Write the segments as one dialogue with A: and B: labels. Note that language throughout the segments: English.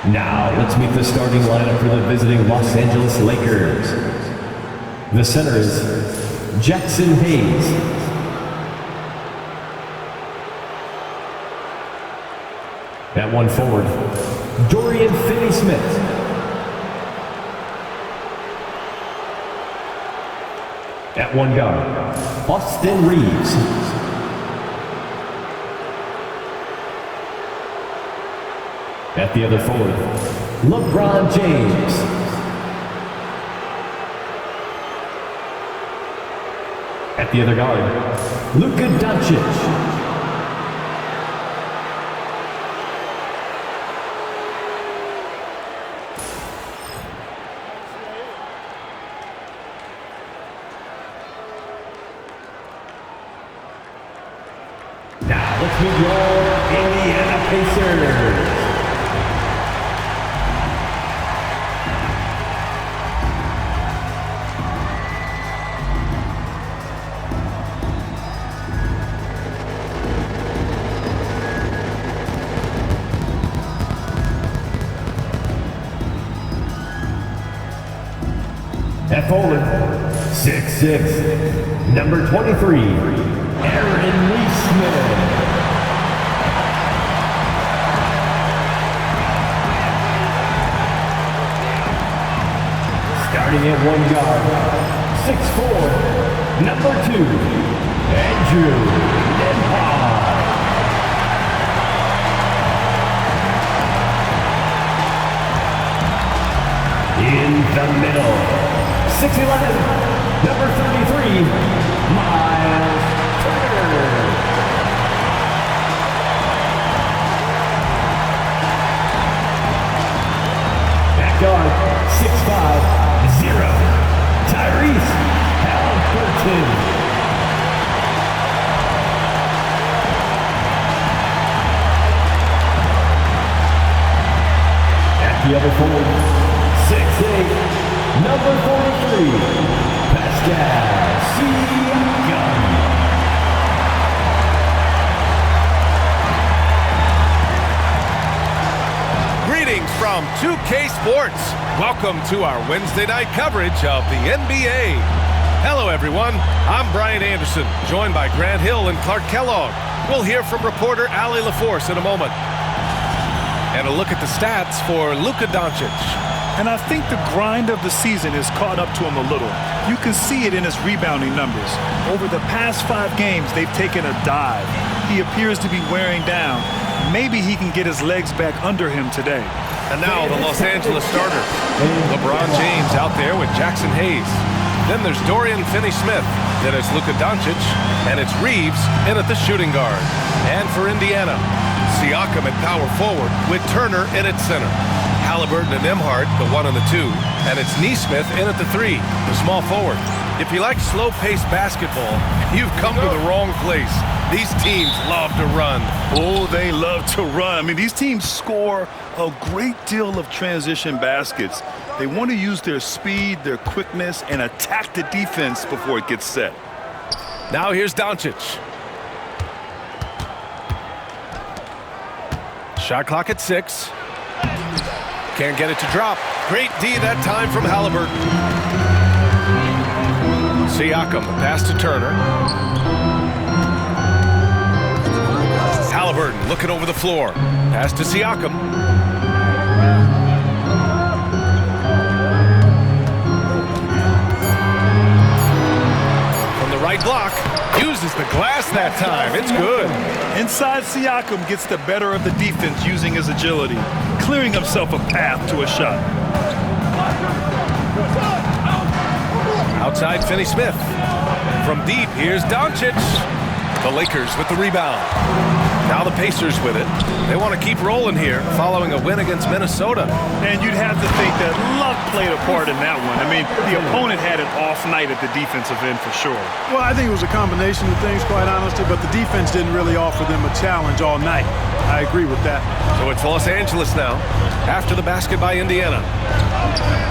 A: Now, let's meet the starting lineup for the visiting Los Angeles Lakers. The center is Jackson Hayes. At one forward, Dorian Finney-Smith. At one guard, Austin Reeves. At the other forward, LeBron James. At the other guard, Luka Doncic. Now let's meet your Indiana Pacers. At forward, 6'6", number 23, Aaron Neesmith. Starting at one guard, 6'4", number 2, Andrew Nembhard. In the middle, 6'11", number 33, Miles Turner. At guard, 6'5", 0, Tyrese Halliburton. At the other forward, 6'8", number 43, Pascal Siakam.
B: Greetings from 2K Sports. Welcome to our Wednesday night coverage of the NBA. Hello, everyone. I'm Brian Anderson, joined by Grant Hill and Clark Kellogg. We'll hear from reporter Allie LaForce in a moment. And a look at the stats for Luka Doncic.
C: And I think the grind of the season has caught up to him a little. You can see it in his rebounding numbers. Over the past 5 games, they've taken a dive. He appears to be wearing down. Maybe he can get his legs back under him today.
B: And now the Los Angeles starters. LeBron James out there with Jackson Hayes. Then there's Dorian Finney-Smith. Then it's Luka Doncic. And it's Reeves in at the shooting guard. And for Indiana, Siakam at power forward with Turner in at center. Halliburton and Nembhard, the 1 and the 2, and it's Neesmith in at the 3, the small forward. If you like slow-paced basketball, you've come to the wrong place. These teams love to run.
C: Oh, they love to run. I mean, these teams score a great deal of transition baskets. They want to use their speed, their quickness, and attack the defense before it gets set.
B: Now here's Doncic. Shot clock at 6. Can't get it to drop. Great D that time from Halliburton. Siakam, the pass to Turner. Halliburton looking over the floor. Pass to Siakam. From the right block, uses the glass that time. It's good.
C: Inside, Siakam gets the better of the defense using his agility, clearing himself a path to a shot.
B: Outside, Finney-Smith. From deep, here's Doncic. The Lakers with the rebound. Now the Pacers with it. They want to keep rolling here following a win against Minnesota.
C: And you'd have to think that luck played a part in that one. I mean, the opponent had an off night at the defensive end for sure.
D: Well, I think it was a combination of things, quite honestly, but the defense didn't really offer them a challenge all night. I agree with that.
B: So it's Los Angeles now, after the basket by Indiana.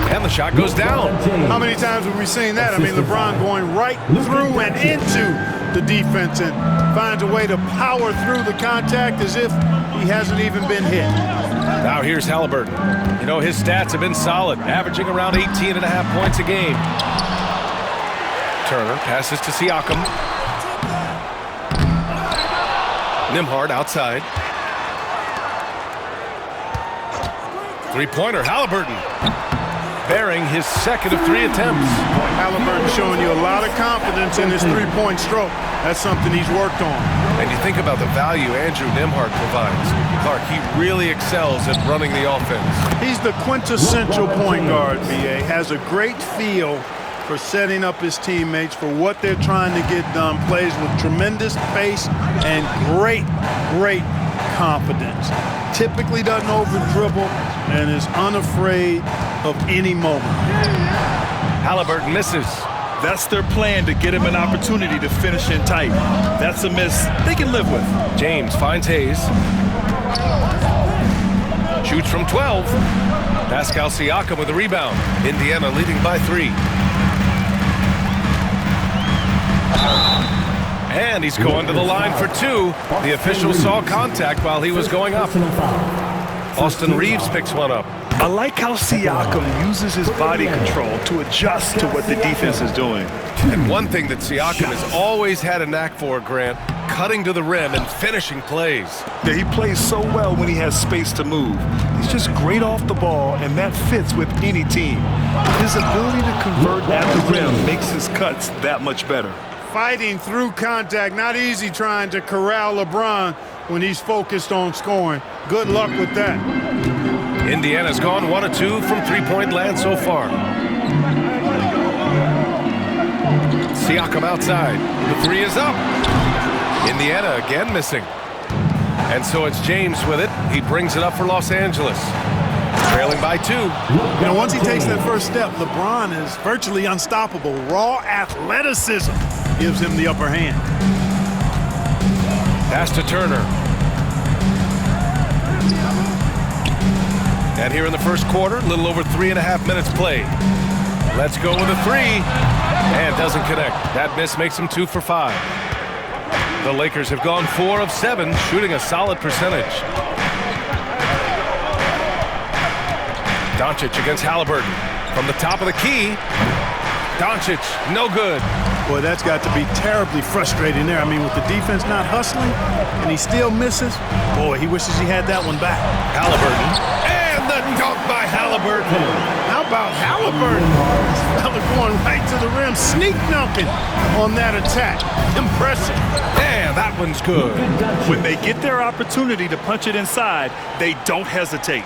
B: And the shot goes down.
D: How many times have we seen that? I mean, LeBron going right through and into the defense and finds a way to power through the contact as if he hasn't even been hit.
B: Now here's Halliburton. You know, his stats have been solid, averaging around 18.5 points a game. Turner passes to Siakam. Nembhard outside. Three-pointer, Halliburton. Bearing his second of 3 attempts.
D: Halliburton showing you a lot of confidence in his three-point stroke. That's something he's worked on.
B: And you think about the value Andrew Nembhard provides. Clark, he really excels at running the offense.
D: He's the quintessential point guard, B.A. Has a great feel for setting up his teammates for what they're trying to get done. Plays with tremendous pace and great confidence. Typically doesn't over-dribble and is unafraid of any moment.
B: Halliburton misses.
C: That's their plan, to get him an opportunity to finish in tight. That's a miss they can live with.
B: James finds Hayes. Shoots from 12. Pascal Siakam with a rebound. Indiana leading by 3. And he's going to the line for 2. The official saw contact while he was going up. Austin Reeves picks one up.
C: I like how Siakam uses his body control to adjust to what the defense is doing.
B: And one thing that Siakam has always had a knack for, Grant, cutting to the rim and finishing plays.
C: Yeah, he plays so well when he has space to move. He's just great off the ball, and that fits with any team. His ability to convert at the rim makes his cuts that much better.
D: Fighting through contact, not easy trying to corral LeBron when he's focused on scoring. Good luck with that.
B: Indiana's gone 1 of 2 from three-point land so far. Siakam outside. The 3 is up. Indiana again missing. And so it's James with it. He brings it up for Los Angeles. Trailing by 2.
D: You know, once he takes that first step, LeBron is virtually unstoppable. Raw athleticism gives him the upper hand.
B: Pass to Turner. And here in the first quarter, a little over 3.5 minutes played. Let's go with a 3. And doesn't connect. That miss makes him 2 for 5. The Lakers have gone 4 of 7, shooting a solid percentage. Doncic against Halliburton. From the top of the key. Doncic, no good.
D: Boy, that's got to be terribly frustrating there. I mean, with the defense not hustling and he still misses, boy, he wishes he had that one back.
B: Halliburton. And the dunk by Halliburton.
D: How about Halliburton? Fella going right to the rim, sneak dunking on that attack. Impressive.
B: And that one's good.
C: When they get their opportunity to punch it inside, they don't hesitate.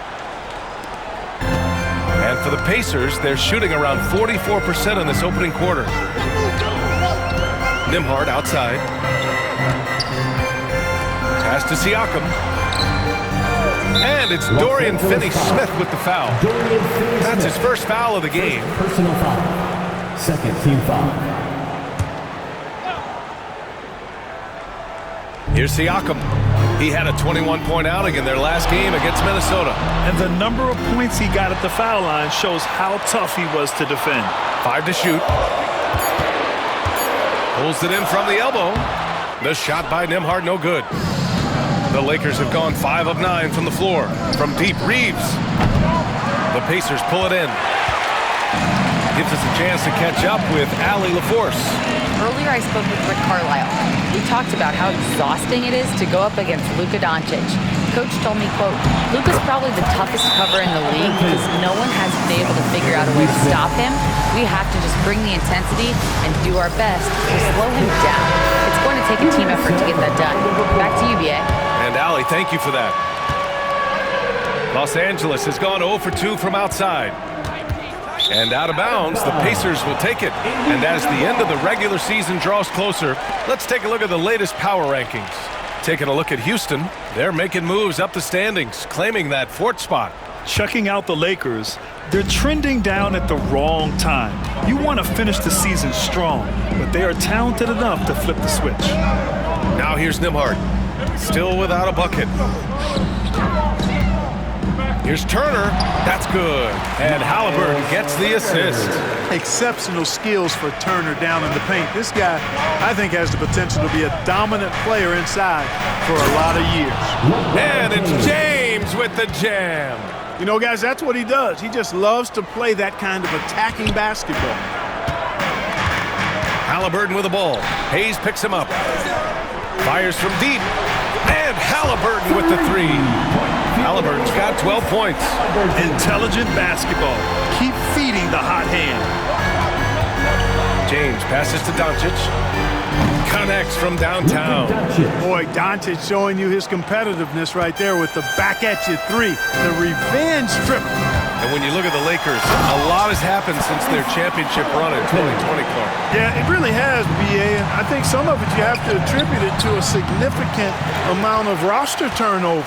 B: And for the Pacers, they're shooting around 44% in this opening quarter. Nembhard outside. Pass to Siakam. And it's Dorian Finney-Smith with the foul. That's his first foul of the game.
A: Personal foul. Second team foul.
B: Here's Siakam. He had a 21-point outing in their last game against Minnesota.
C: And the number of points he got at the foul line shows how tough he was to defend.
B: 5 to shoot. Pulls it in from the elbow. The shot by Nembhard, no good. The Lakers have gone 5 of 9 from the floor. From deep, Reeves. The Pacers pull it in. Gives us a chance to catch up with Allie LaForce.
E: Earlier I spoke with Rick Carlisle. We talked about how exhausting it is to go up against Luka Doncic. Coach told me, quote, Luka's probably the toughest cover in the league because no one has been able to figure out a way to stop him. We have to just bring the intensity and do our best to slow him down. It's going to take a team effort to get that done. Back to you, B.A.
B: And Allie, thank you for that. Los Angeles has gone 0 for 2 from outside. And out of bounds, the Pacers will take it. And as the end of the regular season draws closer, let's take a look at the latest power rankings. Taking a look at Houston, they're making moves up the standings, claiming that 4th spot.
C: Checking out the Lakers, they're trending down at the wrong time. You want to finish the season strong, but they are talented enough to flip the switch.
B: Now here's Nembhard, still without a bucket. Here's Turner. That's good. And Halliburton gets the assist.
D: Exceptional skills for Turner down in the paint. This guy, I think, has the potential to be a dominant player inside for a lot of years.
B: And it's James with the jam.
D: You know, guys, that's what he does. He just loves to play that kind of attacking basketball.
B: Halliburton with the ball. Hayes picks him up. Fires from deep. And Halliburton with the three. Halliburton's got 12 points.
C: Intelligent basketball. Keep feeding the hot hand.
B: James passes to Doncic. Connects from downtown.
D: Boy, Doncic showing you his competitiveness right there with the back-at-you three. The revenge triple.
B: And when you look at the Lakers, a lot has happened since their championship run in 2020, Clark.
D: Yeah, it really has, B.A. And I think some of it you have to attribute it to a significant amount of roster turnover.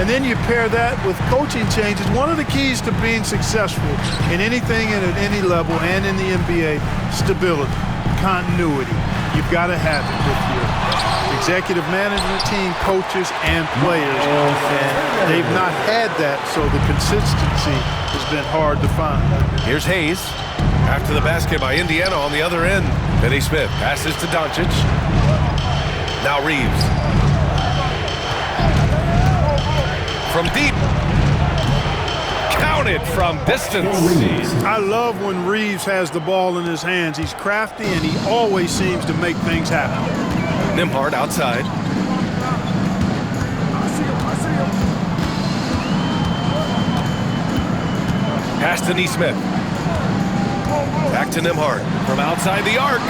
D: And then you pair that with coaching changes. One of the keys to being successful in anything and at any level and in the NBA, stability, continuity. You've got to have it with your executive management team, coaches, and players. And they've not had that, so the consistency has been hard to find.
B: Here's Hayes. After the basket by Indiana on the other end. Finney Smith passes to Doncic. Now Reeves. From deep. Counted from distance.
D: I love when Reeves has the ball in his hands. He's crafty, and he always seems to make things happen.
B: Nembhard outside. Pass to Nesmith. Back to Nembhard. From outside the arc.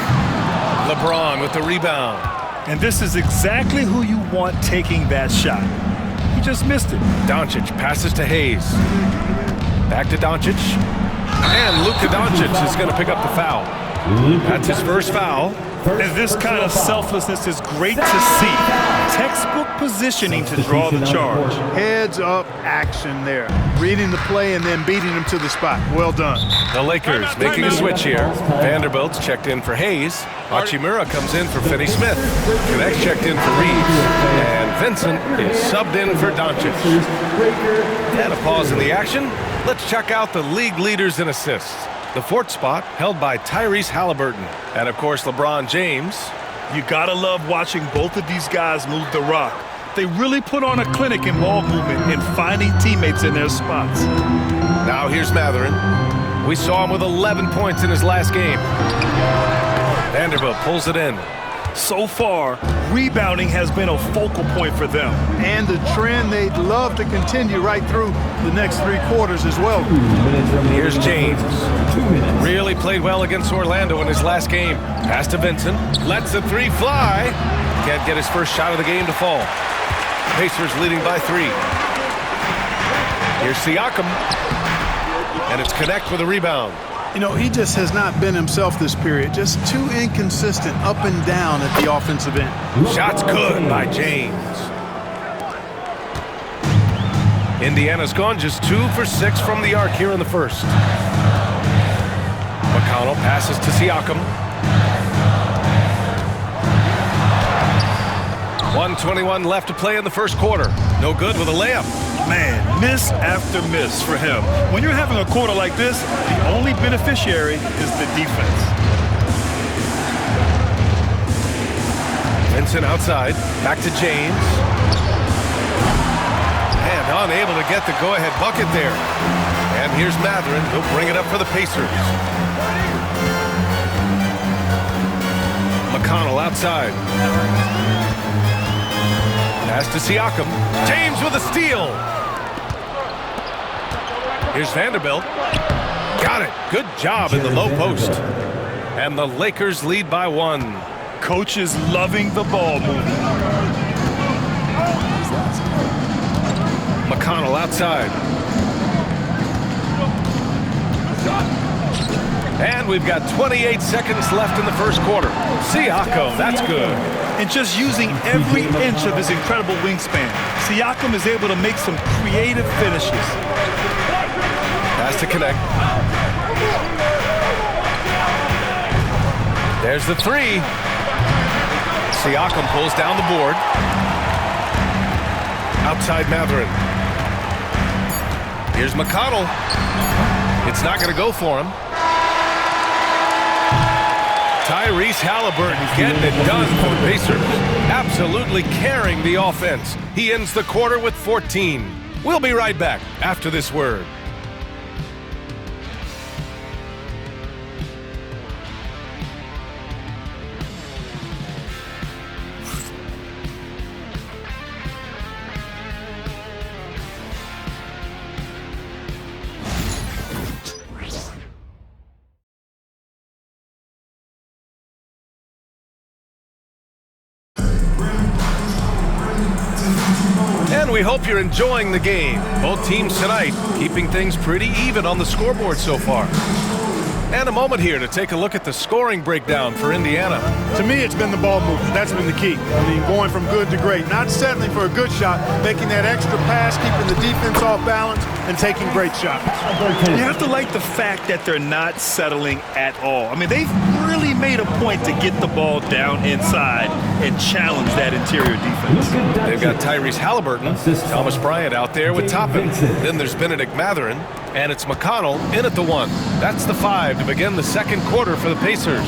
B: LeBron with the rebound.
C: And this is exactly who you want taking that shot. He just missed it.
B: Doncic passes to Hayes. Back to Doncic. And Luka Doncic is going to pick up the foul. That's his first foul.
C: And this kind of selflessness is great to see. Textbook positioning to draw the charge.
D: Heads up action there. Reading the play and then beating him to the spot. Well done.
B: The Lakers making a switch here. Vanderbilt's checked in for Hayes. Hachimura comes in for Finney Smith. Connect checked in for Reeves. And Vincent is subbed in for Doncic. And a pause in the action. Let's check out the league leaders in assists. The fourth spot held by Tyrese Halliburton. And, of course, LeBron James.
C: You gotta love watching both of these guys move the rock. They really put on a clinic in ball movement and finding teammates in their spots.
B: Now here's Matherin. We saw him with 11 points in his last game. Vanderbilt pulls it in.
C: So far, rebounding has been a focal point for them.
D: And the trend they'd love to continue right through the next three quarters as well.
B: Here's James. Really played well against Orlando in his last game. Pass to Vincent. Lets the three fly. Can't get his first shot of the game to fall. Pacers leading by 3. Here's Siakam. And it's Connect with a rebound.
D: You know, he just has not been himself this period. Just too inconsistent up and down at the offensive end.
B: Shots good by James. Indiana's gone just 2 for 6 from the arc here in the first. McConnell passes to Siakam. 1:21 left to play in the first quarter. No good with a layup.
C: Man, miss after miss for him. When you're having a quarter like this, the only beneficiary is the defense.
B: Vincent outside. Back to James. And unable to get the go-ahead bucket there. And here's Matherin. He'll bring it up for the Pacers. McConnell outside. Pass to Siakam. James with a steal. Here's Vanderbilt. Got it. Good job in the low post. And the Lakers lead by 1.
C: Coach is loving the ball movement.
B: McConnell outside. And we've got 28 seconds left in the first quarter. Siakam, that's good.
C: And just using every inch of his incredible wingspan, Siakam is able to make some creative finishes.
B: Pass to Connect. There's the 3. Siakam pulls down the board. Outside Matherin. Here's McConnell. It's not going to go for him. Tyrese Halliburton getting it done for the Pacers. Absolutely carrying the offense. He ends the quarter with 14. We'll be right back after this word. And we hope you're enjoying the game. Both teams tonight keeping things pretty even on the scoreboard so far. And a moment here to take a look at the scoring breakdown for Indiana.
D: To me, it's been the ball movement. That's been the key. I mean, going from good to great. Not settling for a good shot, making that extra pass, keeping the defense off balance, and taking great shots.
C: You have to like the fact that they're not settling at all. I mean, they've really made a point to get the ball down inside and challenge that interior defense.
B: They've got Tyrese Halliburton, Thomas Bryant out there with Toppin. Then there's Benedict Mathurin, and it's McConnell in at the 1. That's the 5 to begin the second quarter for the Pacers.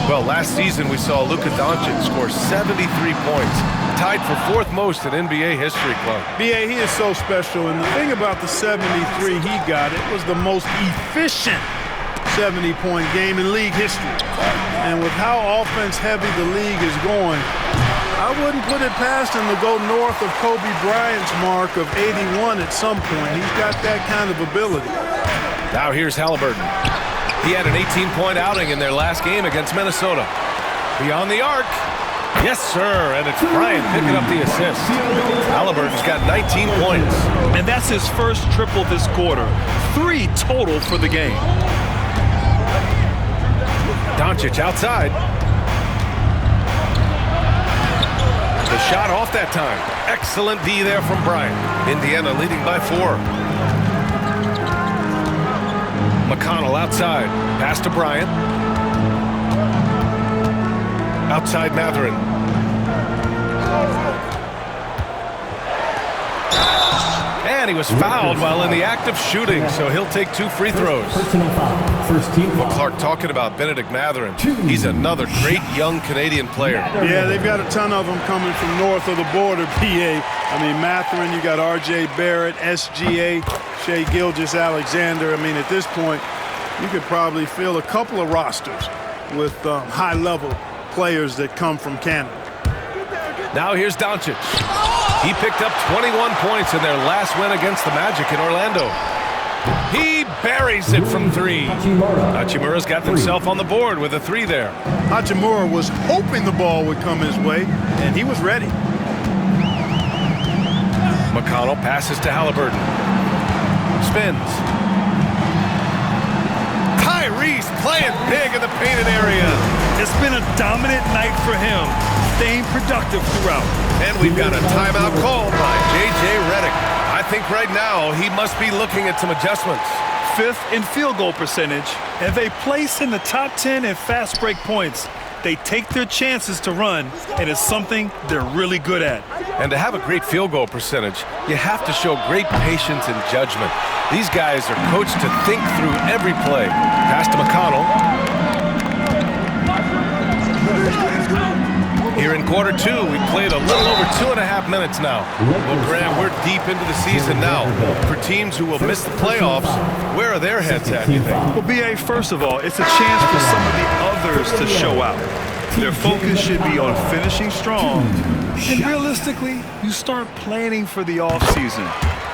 B: Well, last season we saw Luka Doncic score 73 points, tied for 4th most in NBA history, Club.
D: B.A., he is so special, and the thing about the 73 he got, it was the most efficient 70-point game in league history. And with how offense-heavy the league is going, I wouldn't put it past him to go north of Kobe Bryant's mark of 81 at some point. He's got that kind of ability.
B: Now here's Halliburton. He had an 18-point outing in their last game against Minnesota. Beyond the arc. Yes, sir, and it's Bryant picking up the assist. Halliburton's got 19 points.
C: And that's his first triple this quarter. 3 total for the game.
B: Doncic outside. The shot off that time. Excellent D there from Bryant. Indiana leading by 4. McConnell outside. Pass to Bryant. Outside Mathurin. And he was fouled while in the act of shooting, so he'll take 2 free throws.
A: Personal foul. First team foul.
B: Clark talking about Benedict Mathurin. He's another great young Canadian player.
D: Yeah, they've got a ton of them coming from north of the border, PA. I mean, Mathurin, you got R.J. Barrett, SGA, Shai Gilgeous-Alexander. I mean, at this point, you could probably fill a couple of rosters with high-level players that come from Canada.
B: Now here's Doncic. He picked up 21 points in their last win against the Magic in Orlando. He buries it from 3. Hachimura's got himself on the board with a 3 there.
D: Hachimura was hoping the ball would come his way, and he was ready.
B: McConnell passes to Halliburton. Spins. Tyrese playing big in the painted area.
C: It's been a dominant night for him, staying productive throughout.
B: And we've got a timeout called by J.J. Redick. I think right now he must be looking at some adjustments.
C: 5th in field goal percentage, and they place in the top 10 in fast break points. They take their chances to run, and it's something they're really good at.
B: And to have a great field goal percentage, you have to show great patience and judgment. These guys are coached to think through every play. Pass to McConnell. Here in quarter 2, we played a little over 2.5 minutes now. Well, Graham, we're deep into the season now. For teams who will miss the playoffs, where are their heads at, you think?
C: Well, B.A., first of all, it's a chance for some of the others to show out. Their focus should be on finishing strong. And realistically, you start planning for the offseason.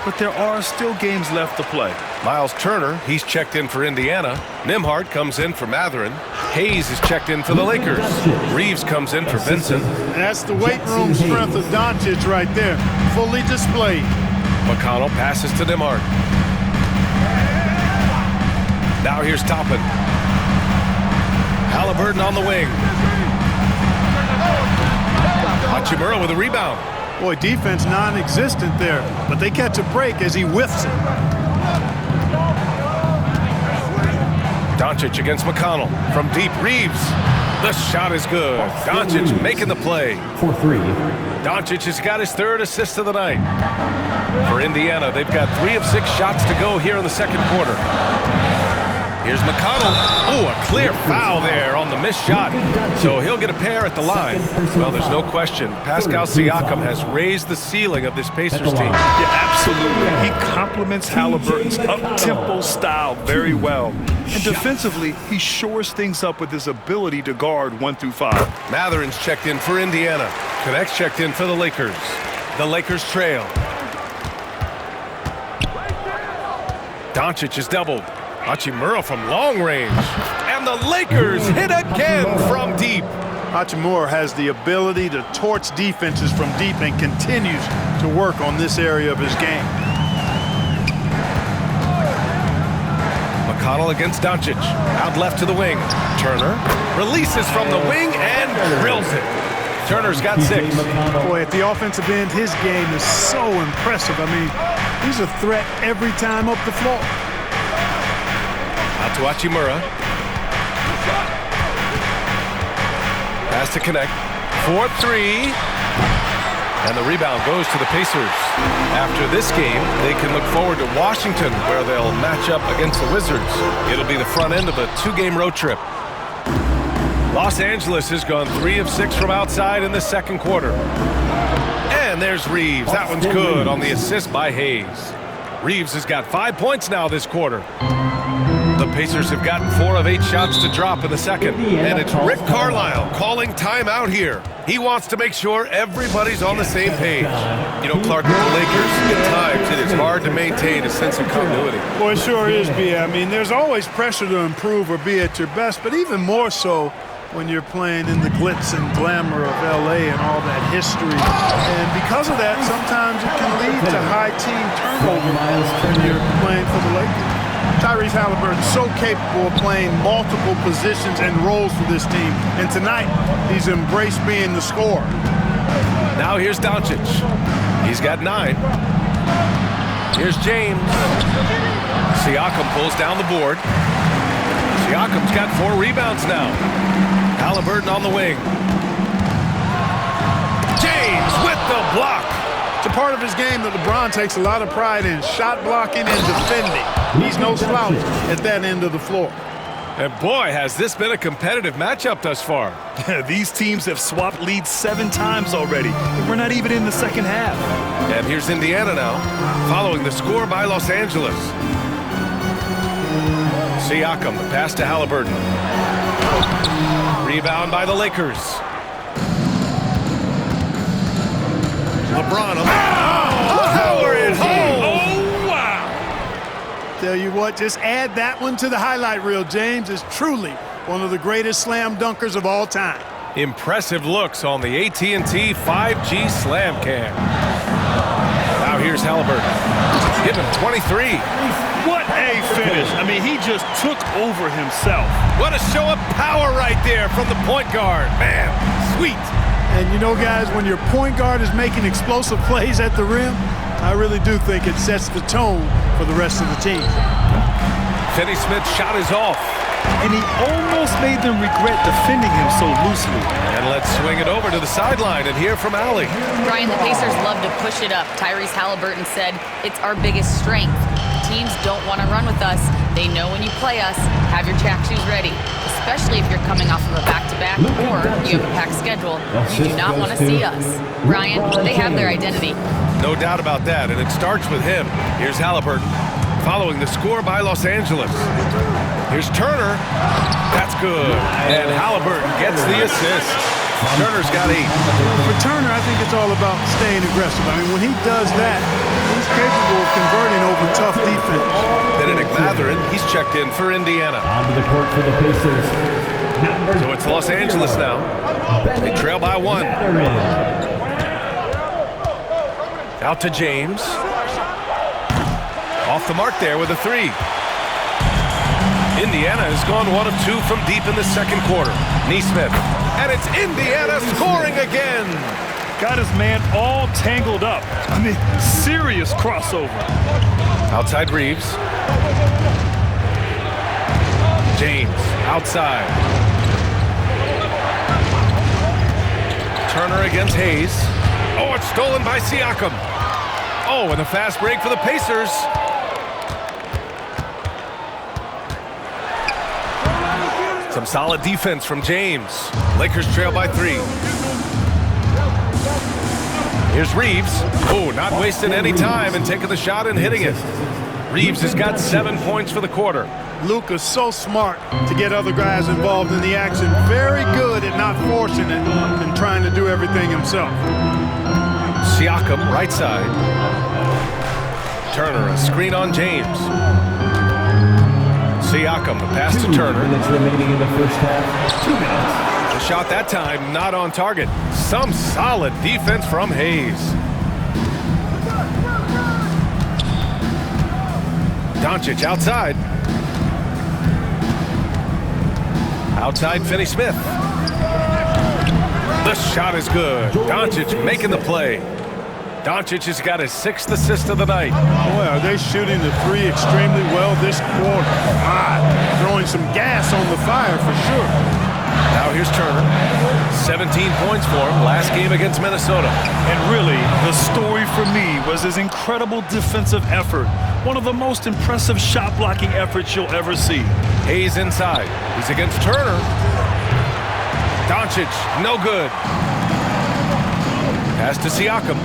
C: But there are still games left to play.
B: Miles Turner, he's checked in for Indiana. Nimhart comes in for Mathurin. Hayes is checked in for the Lakers. Reeves comes in for Vincent.
D: And that's the weight room strength of Doncic right there, fully displayed.
B: McConnell passes to Nimhart. Now here's Toppin. Halliburton on the wing. Hachimura with a rebound.
D: Boy, defense non-existent there, but they catch a break as he whiffs it.
B: Doncic against McConnell. From deep, Reeves. The shot is good. Doncic making the play.
A: For 3.
B: Doncic has got his third assist of the night. For Indiana, they've got 3 of 6 shots to go here in the second quarter. Here's McConnell. Oh, a clear foul there on the missed shot. So he'll get a pair at the line. Well, there's no question. Pascal Siakam has raised the ceiling of this Pacers team.
C: Yeah, absolutely. He complements Halliburton's up-tempo style very well. And defensively, he shores things up with his ability to guard 1 through 5.
B: Matherin's checked in for Indiana. Connect's checked in for the Lakers. The Lakers trail. Doncic is doubled. Hachimura from long range. And the Lakers hit again from deep.
D: Hachimura has the ability to torch defenses from deep and continues to work on this area of his game.
B: McConnell against Doncic. Out left to the wing. Turner releases from the wing and drills it. Turner's got 6.
D: Boy, at the offensive end, his game is so impressive. I mean, he's a threat every time up the floor.
B: Out to Hachimura. Pass to Connect. 4-3. And the rebound goes to the Pacers. After this game, they can look forward to Washington, where they'll match up against the Wizards. It'll be the front end of a 2-game road trip. Los Angeles has gone 3 of 6 from outside in the second quarter. And there's Reeves. That one's good on the assist by Hayes. Reeves has got 5 points now this quarter. The Pacers have gotten 4 of 8 shots to drop in the second. And it's Rick Carlisle calling timeout here. He wants to make sure everybody's on the same page. You know, Clark, with the Lakers, at times it is hard to maintain a sense of continuity.
D: Boy, it sure is, B. I mean, there's always pressure to improve or be at your best, but even more so when you're playing in the glitz and glamour of L.A. and all that history. And because of that, sometimes it can lead to high team turnover when you're playing for the Lakers. Tyrese Halliburton is so capable of playing multiple positions and roles for this team. And tonight, he's embraced being the scorer.
B: Now here's Doncic. He's got 9. Here's James. Siakam pulls down the board. Siakam's got 4 rebounds now. Halliburton on the wing. James with the block.
D: It's a part of his game that LeBron takes a lot of pride in, shot blocking and defending. He's no slouch at that end of the floor.
B: And boy, has this been a competitive matchup thus far.
C: These teams have swapped leads 7 times already. We're not even in the second half.
B: And here's Indiana now, following the score by Los Angeles. Siakam, the pass to Halliburton. Rebound by the Lakers. LeBron. Power it home.
C: Oh, wow.
D: Tell you what, just add that one to the highlight reel. James is truly one of the greatest slam dunkers of all time.
B: Impressive looks on the AT&T 5G Slam Cam. Now here's Halliburton. Give him 23.
C: What a finish. I mean, he just took over himself.
B: What a show of power right there from the point guard. Man, sweet.
D: And you know, guys, when your point guard is making explosive plays at the rim, I really do think it sets the tone for the rest of the team.
B: Finney Smith's shot is off.
C: And he almost made them regret defending him so loosely.
B: And let's swing it over to the sideline and hear from Allie.
E: Brian, the Pacers love to push it up. Tyrese Halliburton said it's our biggest strength. Teams don't want to run with us. They know when you play us, have your track shoes ready, especially if you're coming off of a back-to-back or you have a packed schedule. You do not want to see us. Brian, they have their identity.
B: No doubt about that, and it starts with him. Here's Halliburton, following the score by Los Angeles. Here's Turner. That's good. And Halliburton gets the assist. Turner's got 8.
D: For Turner, I think it's all about staying aggressive. I mean, when he does that, he's capable of converting over tough defense.
B: Benedict Mathurin, he's checked in for Indiana.
A: Onto the court for the Pacers.
B: So it's Los Angeles now. They trail by 1. Out to James. Off the mark there with a 3. Indiana has gone 1 of 2 from deep in the second quarter. Nesmith. And it's Indiana scoring again.
C: Got his man all tangled up. I mean, serious crossover.
B: Outside Reeves. James outside. Turner against Hayes. Oh, it's stolen by Siakam. Oh, and a fast break for the Pacers. Some solid defense from James. Lakers trail by 3. Here's Reeves. Oh, not wasting any time and taking the shot and hitting it. Reeves has got 7 points for the quarter.
D: Luka's so smart to get other guys involved in the action. Very good at not forcing it and trying to do everything himself.
B: Siakam, right side. Turner, a screen on James. Siakam, the pass to Turner.
A: 2 minutes remaining in the first half. 2 minutes.
B: The shot that time not on target. Some solid defense from Hayes. Doncic outside. Outside Finney Smith. The shot is good. Doncic making the play. Doncic has got his 6th assist of the night.
D: Boy, are they shooting the 3 extremely well this quarter. Throwing some gas on the fire for sure.
B: Now here's Turner. 17 points for him last game against Minnesota.
C: And really, the story for me was his incredible defensive effort. One of the most impressive shot blocking efforts you'll ever see.
B: Hayes inside. He's against Turner. Doncic, no good. Pass to Siakam.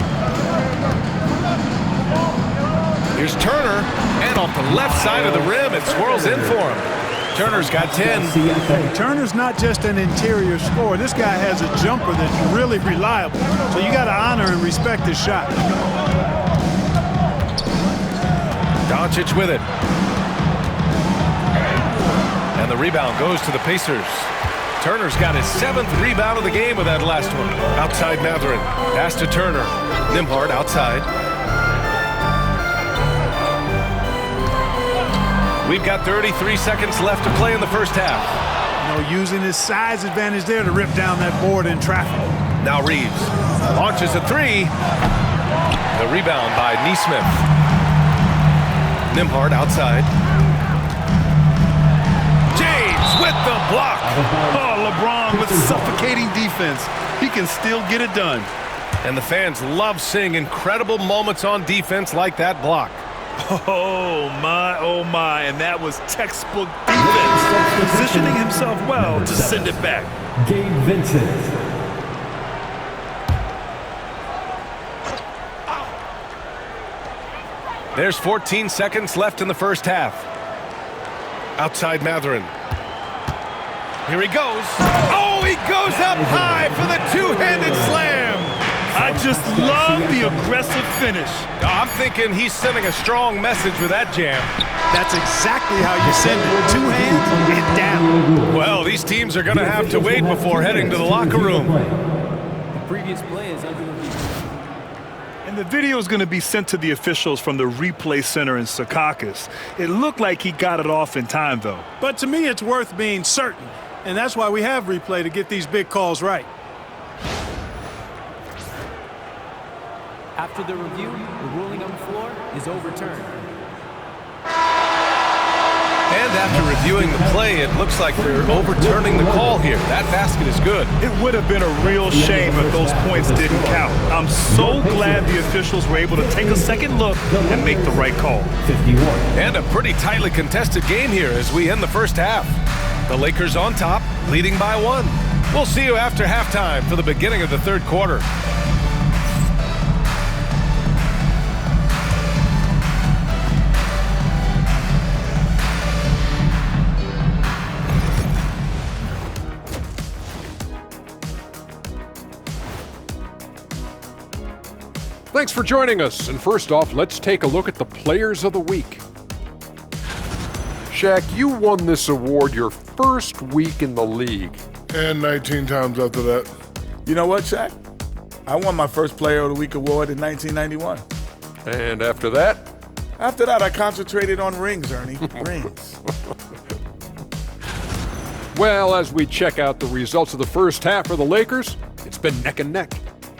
B: Here's Turner, and off the left side of the rim, it swirls in for him. Turner's got 10.
D: Hey, Turner's not just an interior scorer. This guy has a jumper that's really reliable. So you got to honor and respect his shot.
B: Doncic with it. And the rebound goes to the Pacers. Turner's got his 7th rebound of the game with that last one. Outside Mathurin. Pass to Turner. Nembhard outside. We've got 33 seconds left to play in the first half.
D: You know, using his size advantage there to rip down that board in traffic.
B: Now Reeves launches a 3. The rebound by Nesmith. Nembhard outside. James with the block.
C: Oh, LeBron with suffocating defense. He can still get it done.
B: And the fans love seeing incredible moments on defense like that block.
C: Oh my, and that was textbook defense. Positioning himself well to send it back.
A: Gabe Vincent.
B: There's 14 seconds left in the first half. Outside Mathurin. Here he goes. Oh, he goes up high for the 2-handed slam.
C: I just love the aggressive finish.
B: I'm thinking he's sending a strong message with that jam.
D: That's exactly how you send it. 2 hands and down.
B: Well, these teams are going to have to wait before heading to the locker room.
A: The previous play is under review.
C: And the video is going to be sent to the officials from the replay center in Secaucus. It looked like he got it off in time, though.
D: But to me, it's worth being certain. And that's why we have replay, to get these big calls right.
F: After the review, the ruling on the floor is overturned.
B: And after reviewing the play, it looks like they're overturning the call here. That basket is good.
C: It would have been a real shame if those points didn't count. I'm so glad the officials were able to take a second look and make the right call.
A: 51.
B: And a pretty tightly contested game here as we end the first half. The Lakers on top, leading by 1. We'll see you after halftime for the beginning of the third quarter.
G: Thanks for joining us. And first off, let's take a look at the Players of the Week. Shaq, you won this award your first week in the league.
H: And 19 times after that.
I: You know what, Shaq? I won my first Player of the Week award in 1991.
G: And after that?
I: After that, I concentrated on rings, Ernie. Rings.
G: Well, as we check out the results of the first half for the Lakers, it's been neck and neck.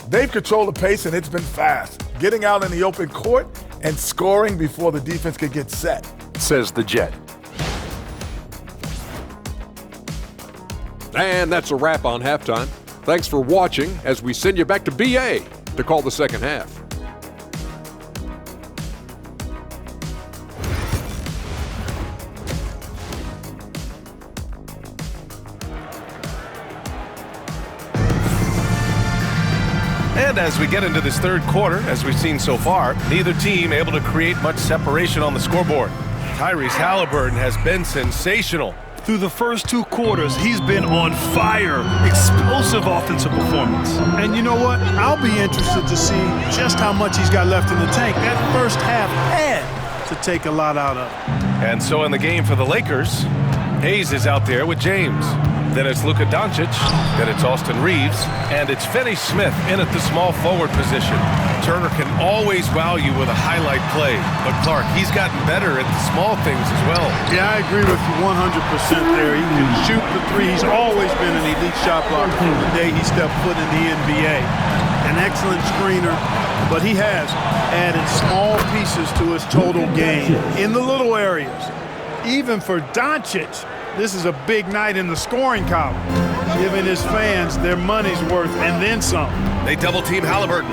I: They've controlled the pace, and it's been fast. Getting out in the open court and scoring before the defense could get set.
G: Says the Jet. And that's a wrap on halftime. Thanks for watching as we send you back to BA. to call the second half.
B: And as we get into this third quarter, as we've seen so far, neither team able to create much separation on the scoreboard. Tyrese Halliburton has been sensational.
C: Through the first 2 quarters, he's been on fire. Explosive offensive performance.
D: And you know what? I'll be interested to see just how much he's got left in the tank. That first half had to take a lot out of.
B: And so in the game for the Lakers, Hayes is out there with James. Then it's Luka Doncic, then it's Austin Reeves, and it's Finney Smith in at the small forward position. Turner can always wow you with a highlight play, but Clark, he's gotten better at the small things as well.
D: Yeah, I agree with you 100% there. He can shoot the three. He's always been an elite shot blocker from the day he stepped foot in the NBA. An excellent screener, but he has added small pieces to his total game in the little areas. Even for Doncic, this is a big night in the scoring column, giving his fans their money's worth and then some.
B: They double-team Halliburton.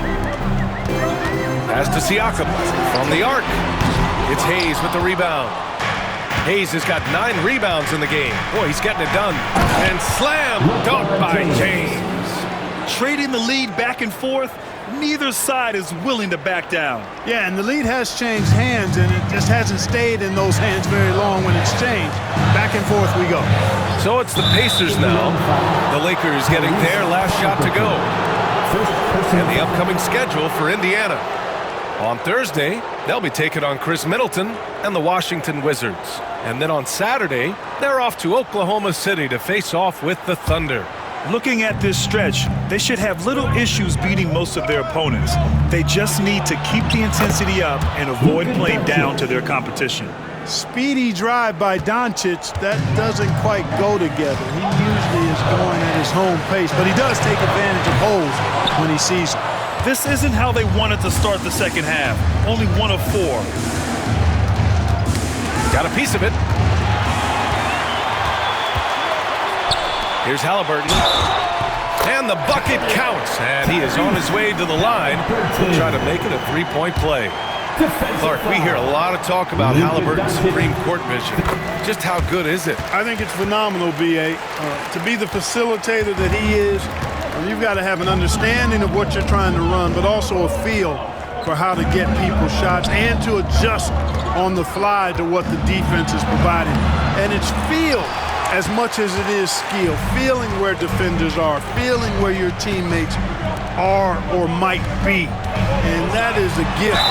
B: Pass to Siakam from the arc. It's Hayes with the rebound. Hayes has got 9 rebounds in the game. Boy, he's getting it done. And slam dunk by James.
C: Trading the lead back and forth, neither side is willing to back down.
D: Yeah, and the lead has changed hands, and it just hasn't stayed in those hands very long when it's changed. Back and forth we go.
B: So it's the Pacers now. The Lakers getting their last shot to go. And the upcoming schedule for Indiana. On Thursday, they'll be taking on Chris Middleton and the Washington Wizards. And then on Saturday, they're off to Oklahoma City to face off with the Thunder.
C: Looking at this stretch, they should have little issues beating most of their opponents. They just need to keep the intensity up and avoid playing down to their competition.
D: Speedy drive by Doncic, that doesn't quite go together. He usually is going at his home pace, but he does take advantage of holes when he sees them.
C: This isn't how they wanted to start the second half. Only 1 of 4.
B: Got a piece of it. Here's Halliburton. And the bucket counts. And he is on his way to the line to try to make it a 3-point play. Clark, we hear a lot of talk about Halliburton's Supreme Court vision. Just how good is it?
D: I think it's phenomenal, B.A. To be the facilitator that he is, you've got to have an understanding of what you're trying to run, but also a feel for how to get people shots and to adjust on the fly to what the defense is providing. And it's feel as much as it is skill, feeling where defenders are, feeling where your teammates are or might be. And that is a gift,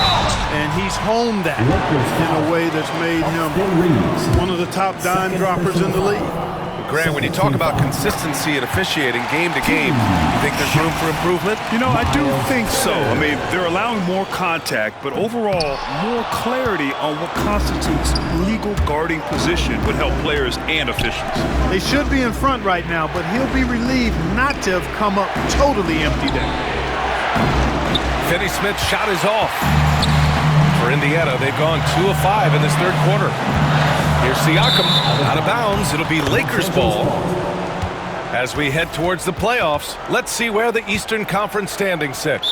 D: and he's honed that in a way that's made him one of the top dime droppers in the league.
B: Grant, when you talk about consistency and officiating game to game, you think there's room for improvement?
C: You know, I do think so. I mean, they're allowing more contact, but overall, more clarity on what constitutes legal guarding position would help players and officials.
D: They should be in front right now, but he'll be relieved not to have come up totally empty there.
B: Finney Smith's shot is off. For Indiana, they've gone 2 of 5 in this third quarter. Here's Siakam out of bounds. It'll be Lakers ball. As we head towards the playoffs, let's see where the Eastern Conference standings sit.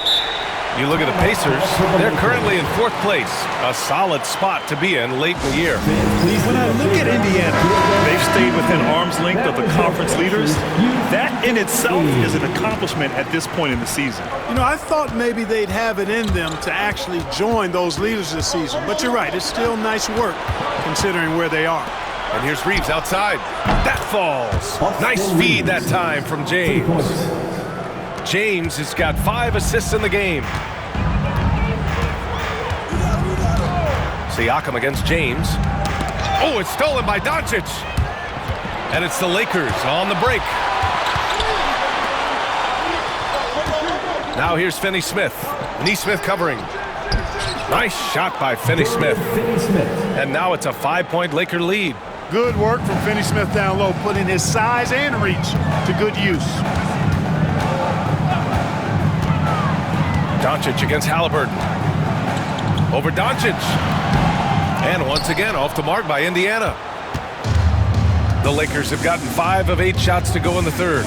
B: You look at the Pacers, they're currently in 4th place, a solid spot to be in late in the year.
C: When I look at Indiana, they've stayed within arm's length of the conference leaders. That in itself is an accomplishment at this point in the season.
D: You know, I thought maybe they'd have it in them to actually join those leaders this season. But you're right, it's still nice work considering where they are.
B: And here's Reeves outside. That falls. Nice feed that time from James. James has got 5 assists in the game. Siakam against James. Oh, it's stolen by Doncic. And it's the Lakers on the break. Now here's Finney Smith. Nesmith covering. Nice shot by Finney Smith. And now it's a 5-point Laker lead.
D: Good work from Finney Smith down low, putting his size and reach to good use.
B: Doncic against Halliburton. Over Doncic. And once again, off the mark by Indiana. The Lakers have gotten 5 of 8 shots to go in the third.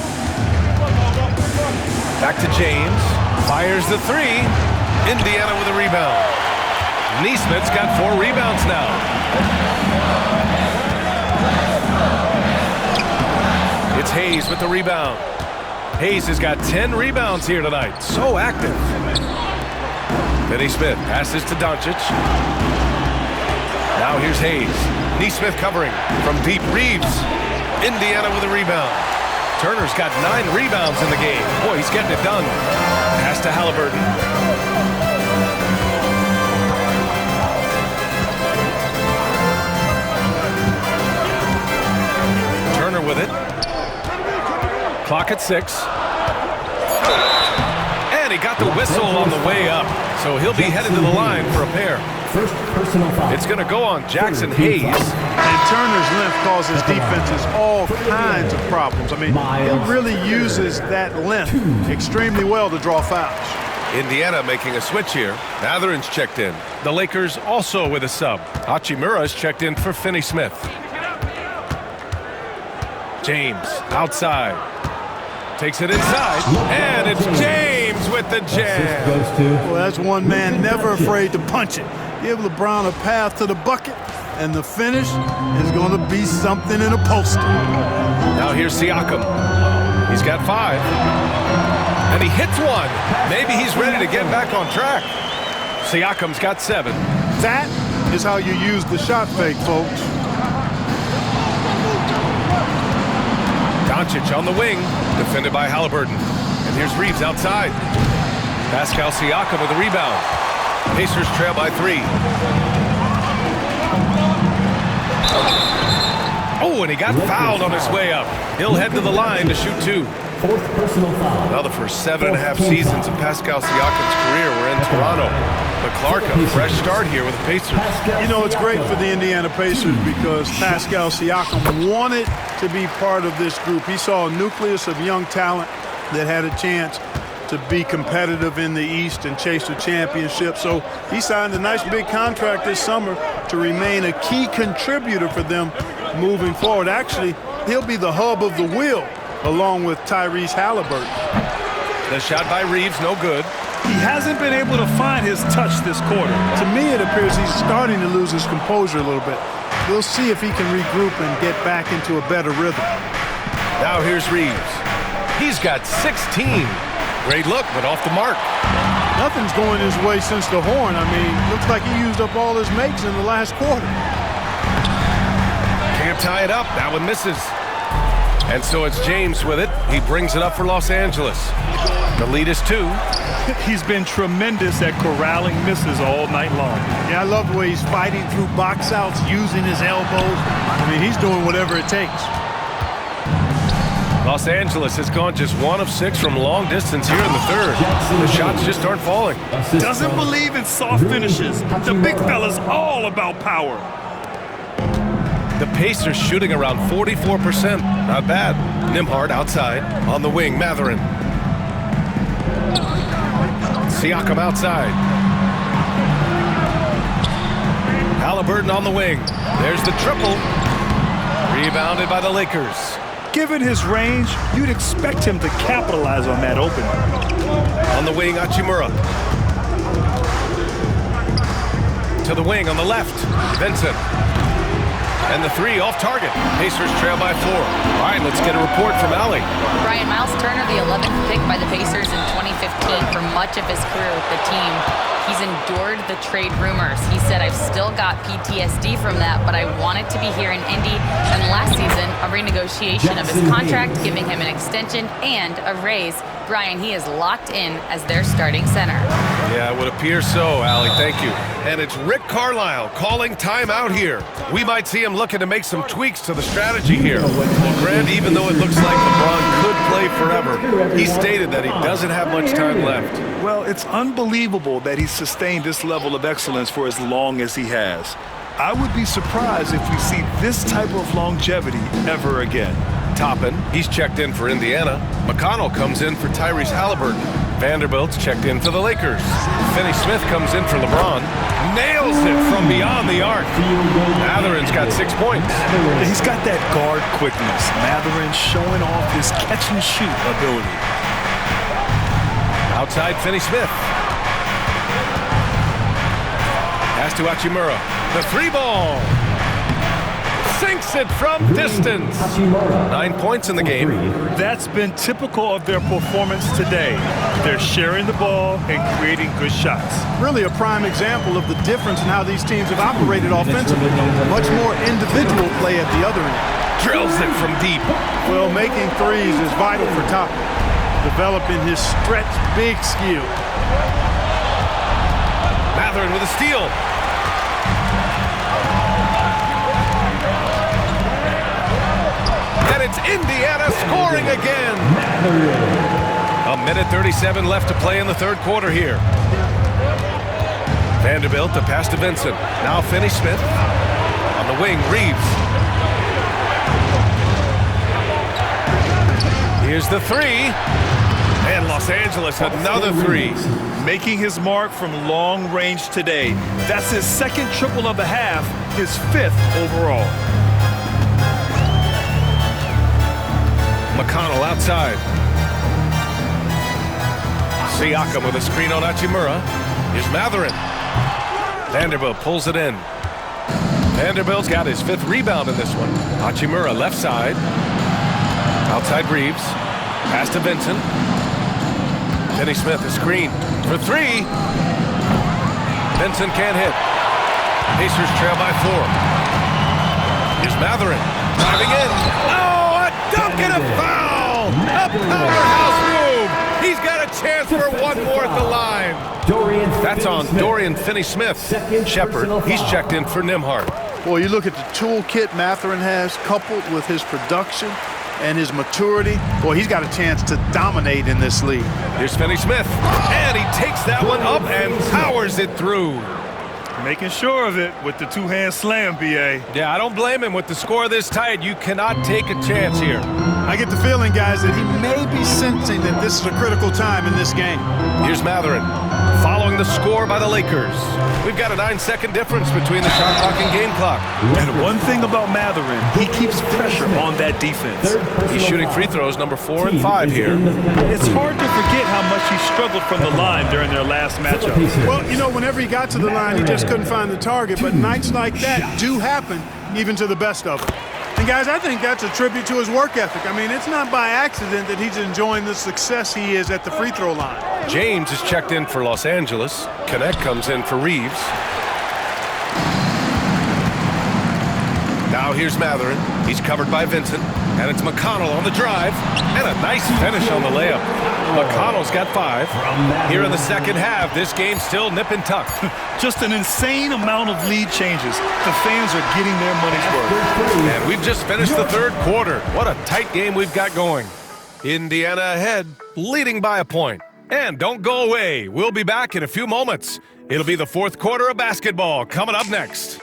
B: Back to James. Fires the three. Indiana with a rebound. Neesmith's got 4 rebounds now. It's Hayes with the rebound. Hayes has got 10 rebounds here tonight. So active. Finney Smith passes to Doncic. Now here's Hayes. Neesmith covering from deep. Reeves. Indiana with a rebound. Turner's got 9 rebounds in the game. Boy, he's getting it done. Pass to Halliburton. Turner with it. Clock at 6. And he got the whistle on the way up. So he'll be headed to the line for a pair.
A: First personal foul.
B: It's going to go on Jackson Hayes.
D: And Turner's length causes defenses all kinds of problems. I mean, he really uses that length extremely well to draw fouls.
B: Indiana making a switch here. Matherin's checked in. The Lakers also with a sub. Hachimura's checked in for Finney Smith. James outside. Takes it inside. And it's James with the jam.
D: Well, that's one man never afraid to punch it. Give LeBron a path to the bucket, and the finish is going to be something in a poster.
B: Now here's Siakam. He's got 5. And he hits one. Maybe he's ready to get back on track. Siakam's got 7.
D: That is how you use the shot fake, folks.
B: Doncic on the wing, defended by Halliburton. And here's Reeves outside. Pascal Siakam with the rebound. Pacers trail by 3. Oh, and he got fouled on his way up. He'll head to the line to shoot 2.
A: Fourth personal foul.
B: Now the first 7.5 seasons of Pascal Siakam's career were in Toronto. But Clark, a fresh start here with the Pacers.
D: You know, it's great for the Indiana Pacers because Pascal Siakam wanted to be part of this group. He saw a nucleus of young talent that had a chance to be competitive in the East and chase a championship. So he signed a nice big contract this summer to remain a key contributor for them moving forward. Actually, he'll be the hub of the wheel along with Tyrese Halliburton.
B: The shot by Reeves, no good.
C: He hasn't been able to find his touch this quarter.
D: To me, it appears he's starting to lose his composure a little bit. We'll see if he can regroup and get back into a better rhythm.
B: Now here's Reeves. He's got 16. Great look, but off the mark.
D: Nothing's going his way since the horn. I mean, looks like he used up all his makes in the last quarter.
B: Can't tie it up. That one misses. And so it's James with it. He brings it up for Los Angeles. The lead is 2.
C: He's been tremendous at corralling misses all night long.
D: Yeah, I love the way he's fighting through box outs, using his elbows. I mean, he's doing whatever it takes.
B: Los Angeles has gone just 1 of 6 from long distance here in the third. The shots just aren't falling.
C: Doesn't believe in soft finishes. The big fella's all about power.
B: The Pacers shooting around 44%. Not bad. Nimhard outside. On the wing, Matherin. Siakam outside. Halliburton on the wing. There's the triple. Rebounded by the Lakers.
C: Given his range, you'd expect him to capitalize on that opening.
B: On the wing, Hachimura. To the wing on the left, Vincent. And the 3 off target. Pacers trail by 4. All right, let's get a report from Allie.
E: Brian Miles Turner, the 11th pick by the Pacers in 2015 for much of his career with the team. He's endured the trade rumors. He said, I've still got PTSD from that, but I wanted to be here in Indy. And last season, a renegotiation of his contract, giving him an extension and a raise. Brian, he is locked in as their starting center.
B: Yeah, it would appear so, Allie. Thank you. And it's Rick Carlisle calling timeout here. We might see him looking to make some tweaks to the strategy here. Well, Grant, even though it looks like LeBron could play forever, he stated that he doesn't have much time left.
C: Well, it's unbelievable that he's sustained this level of excellence for as long as he has. I would be surprised if we see this type of longevity ever again.
B: Toppin, he's checked in for Indiana. McConnell comes in for Tyrese Halliburton. Vanderbilt's checked in for the Lakers. Finney Smith comes in for LeBron. Nails it from beyond the arc. Matherin's got 6 points.
C: He's got that guard quickness. Matherin showing off his catch and shoot ability.
B: Outside Finney Smith. Pass to Hachimura. The three ball. Sinks it from distance. 9 points in the game.
C: That's been typical of their performance today. They're sharing the ball and creating good shots.
D: Really a prime example of the difference in how these teams have operated offensively. Much more individual play at the other end.
B: Drills it from deep.
D: Well, making threes is vital for Toppin, developing his stretch big skill.
B: Matherin with a steal. And it's Indiana scoring again. A minute 37 left to play in the third quarter here. Vanderbilt, the pass to Vincent. Now Finney Smith. On the wing, Reeves. Here's the three. And Los Angeles, another three.
C: Making his mark from long range today. That's his second triple of the half, his fifth overall.
B: McConnell outside. Siakam with a screen on Hachimura. Here's Matherin. Vanderbilt pulls it in. Vanderbilt's got his fifth rebound in this one. Hachimura left side. Outside Reeves. Pass to Vincent. Finney Smith a screen for three. Vincent can't hit. Pacers trail by 4. Here's Matherin driving in. Oh, a dunk and a foul! A powerhouse move! He's got a chance for one more at the line. That's on Dorian Finney-Smith. Shepard, he's checked in for Nembhard.
D: Boy, you look at the toolkit Matherin has coupled with his production and his maturity. Boy, he's got a chance to dominate in this league.
B: Here's Finney-Smith, and he takes that one up and powers it through.
C: Making sure of it with the two-hand slam, B.A.
B: Yeah, I don't blame him. With the score this tight, you cannot take a chance here.
D: I get the feeling, guys, that he may be sensing that this is a critical time in this game.
B: Here's Matherin, following the score by the Lakers. We've got a 9-second difference between the shot clock and game clock.
C: And one thing about Matherin, he keeps pressure on that defense.
B: He's shooting free throws number 4 and 5 here.
C: It's hard to forget how much he struggled from the line during their last matchup.
D: Well, you know, whenever he got to the line, he just couldn't find the target, but nights like that do happen even to the best of them. And guys, I think that's a tribute to his work ethic. I mean, it's not by accident that he's enjoying the success he is at the free throw line.
B: James is checked in for Los Angeles. Connect comes in for Reeves. Now here's Matherin. He's covered by Vincent. And it's McConnell on the drive. And a nice finish on the layup. McConnell's got 5. Here in the second half, this game's still nip and tuck.
C: Just an insane amount of lead changes. The fans are getting their money's worth.
B: And we've just finished the third quarter. What a tight game we've got going. Indiana ahead, leading by a point. And don't go away. We'll be back in a few moments. It'll be the fourth quarter of basketball coming up next.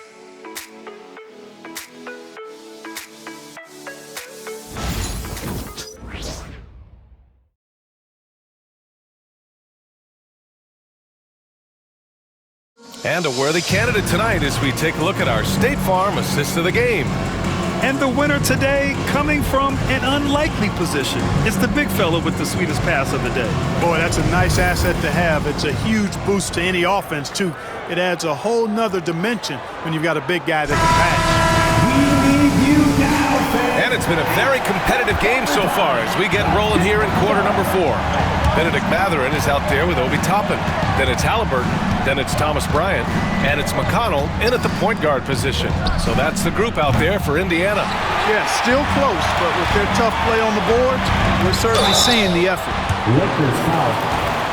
B: And a worthy candidate tonight as we take a look at our State Farm assist of the game.
C: And the winner today coming from an unlikely position. It's the big fella with the sweetest pass of the day.
D: Boy, that's a nice asset to have. It's a huge boost to any offense, too. It adds a whole nother dimension when you've got a big guy that can pass.
B: And it's been a very competitive game so far as we get rolling here in quarter number 4. Benedict Matherin is out there with Obi Toppin. Then it's Halliburton. Then it's Thomas Bryant. And it's McConnell in at the point guard position. So that's the group out there for Indiana.
D: Yeah, still close, but with their tough play on the boards, we're certainly seeing the effort.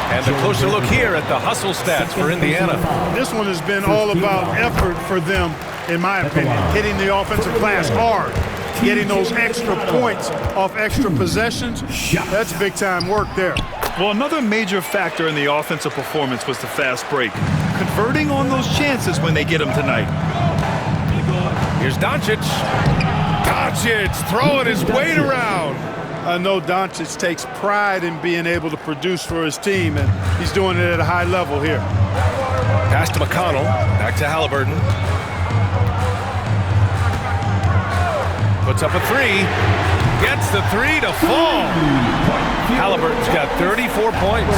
B: And a closer look here at the hustle stats for Indiana.
D: This one has been all about effort for them, in my opinion. Hitting the offensive glass hard. Getting those extra points off extra possessions. That's big-time work there.
C: Well, another major factor in the offensive performance was the fast break. Converting on those chances when they get them tonight.
B: Here's Doncic. Doncic throwing his weight around.
D: I know Doncic takes pride in being able to produce for his team, and he's doing it at a high level here.
B: Pass to McConnell. Back to Halliburton. Puts up a 3. Gets the three to fall. Halliburton's got 34 points.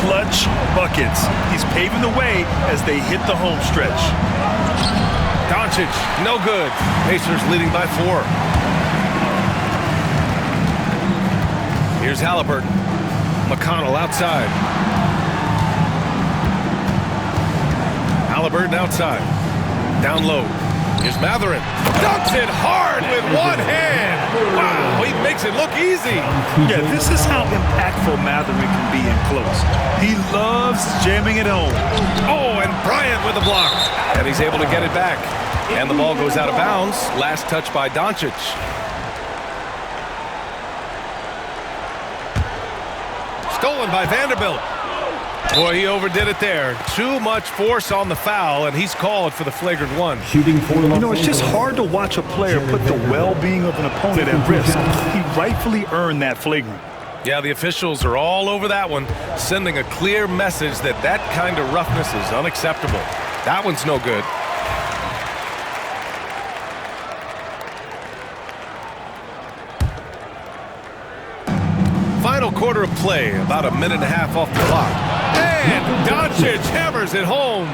C: Clutch buckets. He's paving the way as they hit the home stretch.
B: Doncic, no good. Pacers leading by 4. Here's Halliburton. McConnell outside. Halliburton outside. Down low. Here's Matherin. Dunks it hard with one hand. Wow, he makes it look easy.
C: Yeah, this is how impactful Matherin can be in close. He loves jamming it home.
B: Oh, and Bryant with the block. And he's able to get it back. And the ball goes out of bounds. Last touch by Doncic. Stolen by Vanderbilt. Boy, he overdid it there. Too much force on the foul, and he's called for the flagrant one.
A: Shooting for
C: You know, it's just hard to watch a player put the well-being of an opponent at risk. He rightfully earned that flagrant.
B: Yeah, the officials are all over that one, sending a clear message that that kind of roughness is unacceptable. That one's no good. Final quarter of play, about a minute and a half off the clock. And Doncic hammers it home.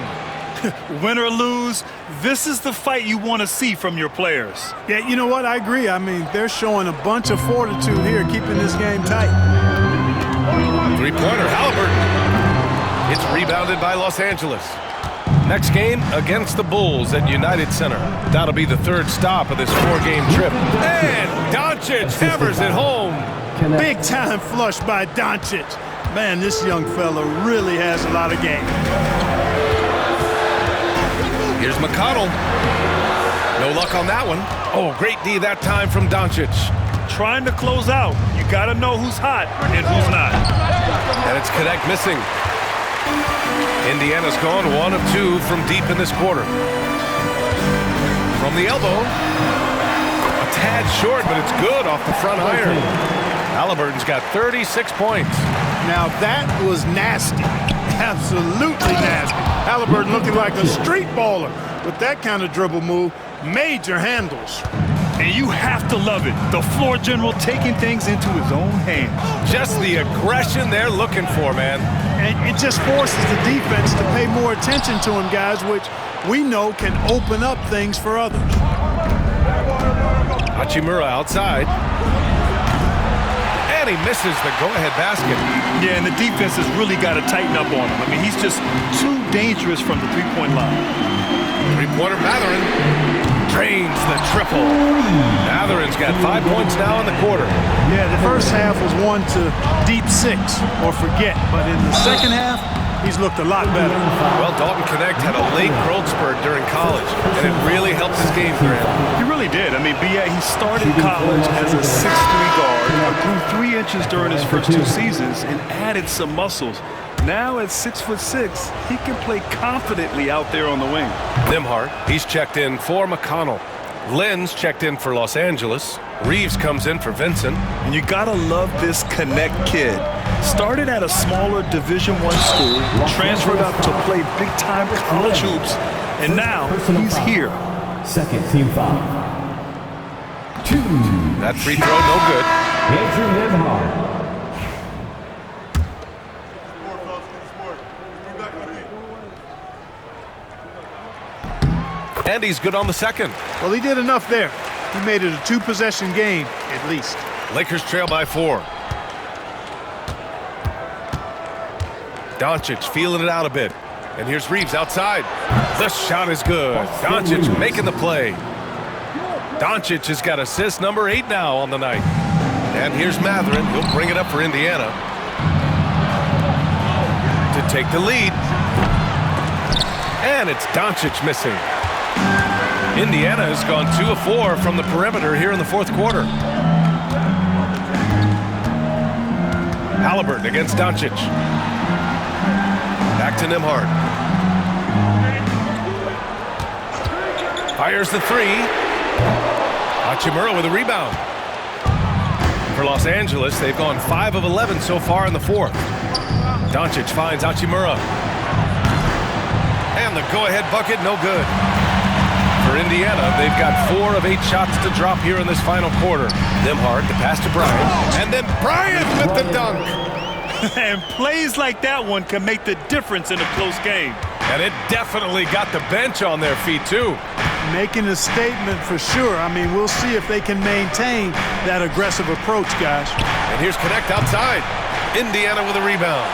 C: Win or lose, this is the fight you want to see from your players.
D: Yeah, you know what? I agree. I mean, they're showing a bunch of fortitude here, keeping this game tight.
B: Three-pointer, Halliburton. It's rebounded by Los Angeles. Next game against the Bulls at United Center. That'll be the third stop of this 4-game trip. And Doncic hammers it home.
D: Big time flush by Doncic. Man, this young fella really has a lot of game.
B: Here's McConnell. No luck on that one. Oh, great D that time from Doncic.
C: Trying to close out. You got to know who's hot and who's not.
B: And it's Connect missing. Indiana's gone 1 of 2 from deep in this quarter. From the elbow. A tad short, but it's good off the front iron. Halliburton's got 36 points.
D: Now that was nasty. Absolutely nasty. Halliburton looking like a street baller with that kind of dribble move. Major handles.
C: And you have to love it. The floor general taking things into his own hands.
B: Just the aggression they're looking for, man.
D: And it just forces the defense to pay more attention to him, guys, which we know can open up things for others.
B: Hachimura outside. And he misses the go-ahead basket.
C: Yeah, and the defense has really got to tighten up on him. I mean, he's just too dangerous from the three-point line.
B: Three-pointer Matherin drains the triple. Matherin's got 5 points now in the quarter.
D: Yeah, the first half was 1 to deep 6 or forget. But in the second half, he's looked a lot better.
B: Well, Dalton Connect had a late growth spurt during college, and it really helped his game for him.
C: He really did. I mean, he started college as a 6'3" guard, grew 3 inches during his first 2 seasons, and added some muscles. Now at 6'6", he can play confidently out there on the wing.
B: Nembhard, he's checked in for McConnell. Lynn's checked in for Los Angeles. Reeves comes in for Vincent.
C: And you gotta love this Connect kid. Started at a smaller Division I school, transferred up to play big-time college hoops, and now he's here.
A: Second team foul. 2.
B: That free throw, no good.
A: Andrew Nembhard.
B: And he's good on the second.
D: Well, he did enough there. He made it a 2-possession game, at least.
B: Lakers trail by 4. Doncic feeling it out a bit. And here's Reeves outside. The shot is good. Doncic making the play. Doncic has got assist number 8 now on the night. And here's Matherin. He'll bring it up for Indiana to take the lead. And it's Doncic missing. Indiana has gone 2 of 4 from the perimeter here in the fourth quarter. Halliburton against Doncic. Back to Nembhard. Fires the 3. Hachimura with a rebound. For Los Angeles, they've gone 5 of 11 so far in the fourth. Doncic finds Hachimura. And the go-ahead bucket, no good. For for Indiana. They've got 4 of 8 shots to drop here in this final quarter. Nembhard, the pass to Bryant. And then Bryant with the dunk.
C: And plays like that one can make the difference in a close game.
B: And it definitely got the bench on their feet, too.
D: Making a statement for sure. I mean, we'll see if they can maintain that aggressive approach, guys.
B: And here's Connect outside. Indiana with a rebound.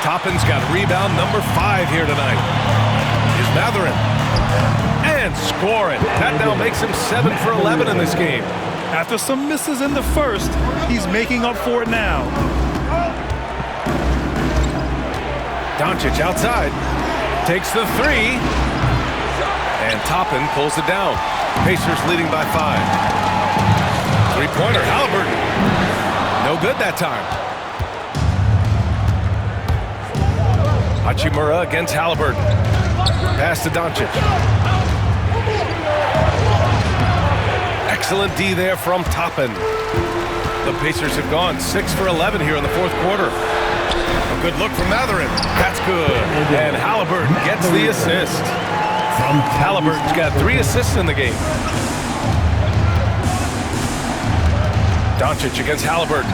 B: Toppin's got rebound number 5 here tonight. Here's Matherin. And scoring. That now makes him 7 for 11 in this game.
C: After some misses in the first, he's making up for it now.
B: Doncic outside. Takes the 3. And Toppin pulls it down. Pacers leading by 5. Three-pointer, Halliburton. No good that time. Hachimura against Halliburton. Pass to Doncic. Excellent D there from Toppin. The Pacers have gone 6 for 11 here in the fourth quarter. A good look from Matherin. That's good. And Halliburton gets the assist. Halliburton's got 3 assists in the game. Doncic against Halliburton.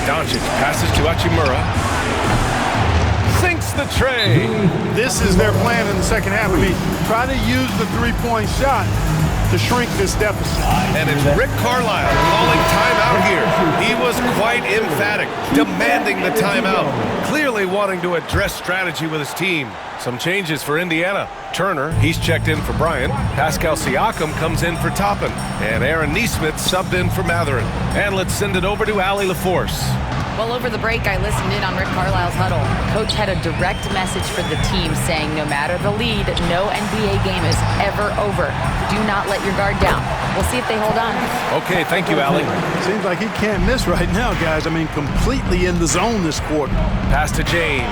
B: Doncic passes to Hachimura. Sinks the tray.
D: This is their plan in the second half. I mean, try to use the three-point shot to shrink this deficit.
B: And it's Rick Carlisle calling timeout here. He was quite emphatic, demanding the timeout, clearly wanting to address strategy with his team. Some changes for Indiana. Turner, he's checked in for Bryant. Pascal Siakam comes in for Toppin. And Aaron Nesmith subbed in for Matherin. And let's send it over to Allie LaForce.
E: Well, over the break, I listened in on Rick Carlisle's huddle. Coach had a direct message for the team saying no matter the lead, no NBA game is ever over. Do not let your guard down. We'll see if they hold on.
B: Okay, thank you, Allie.
D: Seems like he can't miss right now, guys. I mean, completely in the zone this quarter.
B: Pass to James.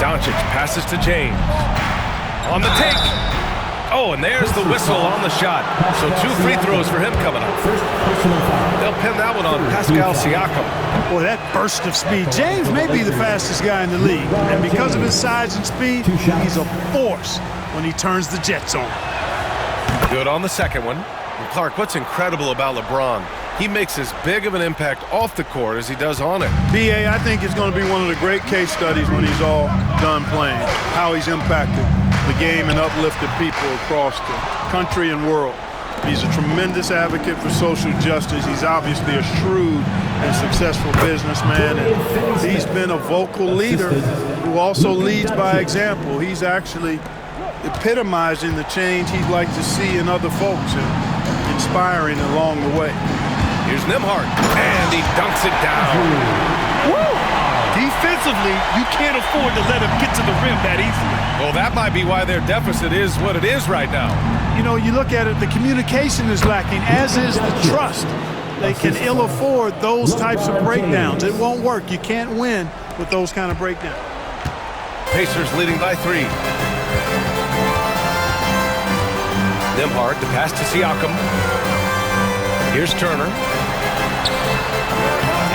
B: Doncic passes to James. On the take. Oh, and there's the whistle on the shot. So 2 free throws for him coming up. They'll pin that one on Pascal Siakam.
D: Boy, that burst of speed. James may be the fastest guy in the league. And because of his size and speed, he's a force when he turns the Jets on.
B: Good on the second one. And Clark, what's incredible about LeBron? He makes as big of an impact off the court as he does on it.
D: B.A., I think it's going to be one of the great case studies when he's all done playing, how he's impacted the game and uplifted people across the country and world. He's a tremendous advocate for social justice. He's obviously a shrewd and successful businessman, and he's been a vocal leader who also leads by example. He's actually epitomizing the change he'd like to see in other folks and inspiring along the way.
B: Here's Nembhard, and he dunks it down.
C: Woo! Defensively, you can't afford to let him get to the rim that easily.
B: Well, that might be why their deficit is what it is right now.
D: You know, you look at it, the communication is lacking, as is the trust. They can ill afford those types of breakdowns. It won't work. You can't win with those kind of breakdowns.
B: Pacers leading by 3. Nembhard, the pass to Siakam. Here's Turner.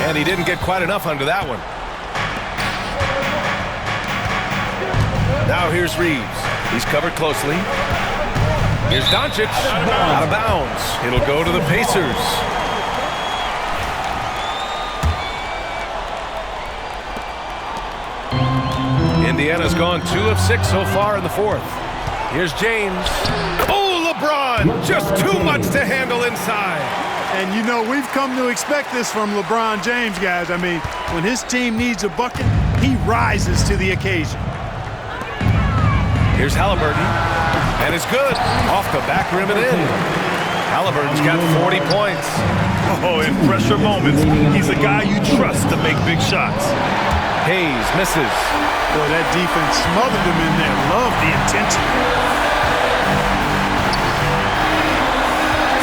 B: And he didn't get quite enough under that one. Now here's Reeves. He's covered closely. Here's Doncic. Out of bounds. It'll go to the Pacers. Indiana's gone 2 of 6 so far in the fourth. Here's James. Oh, LeBron! Just too much to handle inside.
D: And you know, we've come to expect this from LeBron James, guys. I mean, when his team needs a bucket, he rises to the occasion.
B: Here's Halliburton, and it's good. Off the back rim and in. Halliburton's got 40 points.
C: Oh, in pressure moments, he's a guy you trust to make big shots.
B: Hayes misses.
D: Boy, that defense smothered him in there. Love the intensity.